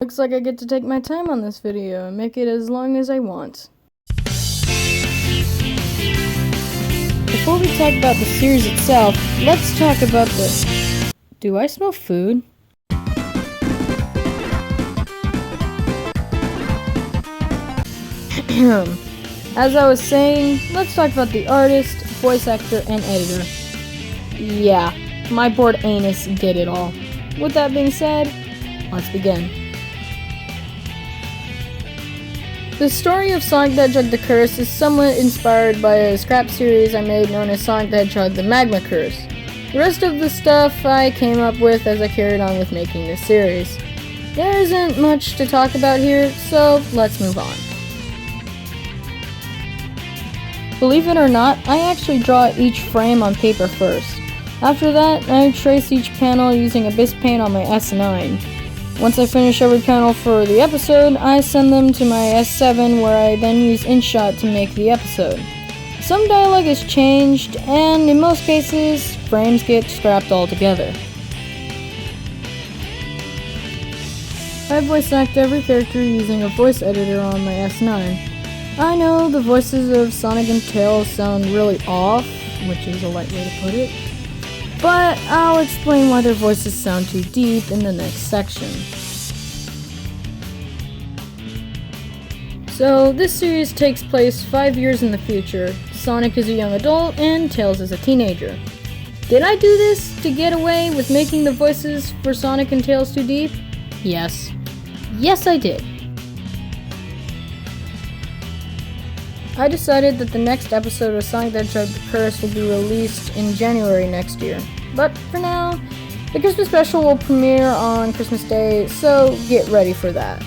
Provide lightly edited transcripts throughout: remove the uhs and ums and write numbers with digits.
Looks like I get to take my time on this video and make it as long as I want. Before we talk about the series itself, let's talk about this. Do I smell food? As I was saying, let's talk about the artist, voice actor, and editor. Yeah, my bored anus did it all. With that being said, let's begin. The story of Sonic the Hedgehog the Curse is somewhat inspired by a scrap series I made known as Sonic the Hedgehog the Magma Curse. The rest of the stuff I came up with as I carried on with making this series. There isn't much to talk about here, so let's move on. Believe it or not, I actually draw each frame on paper first. After that, I trace each panel using Abyss Paint on my S9. Once I finish every panel for the episode, I send them to my S7 where I then use InShot to make the episode. Some dialogue is changed, and in most cases, frames get scrapped altogether. I voice act every character using a voice editor on my S9. I know the voices of Sonic and Tails sound really off, which is a light way to put it, but I'll explain why their voices sound too deep in the next section. So, this series takes place 5 years in the future. Sonic is a young adult and Tails is a teenager. Did I do this to get away with making the voices for Sonic and Tails too deep? Yes. Yes, I did. I decided that the next episode of Sonic the Hedgehog the Curse will be released in January next year. But for now, the Christmas special will premiere on Christmas Day, so get ready for that.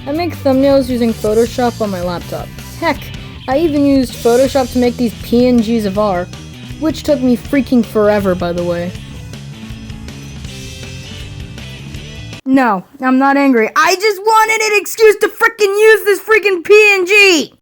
I make thumbnails using Photoshop on my laptop. Heck, I even used Photoshop to make these PNGs of art, which took me freaking forever, by the way. No, I'm not angry. I just wanted an excuse to frickin' use this freaking PNG!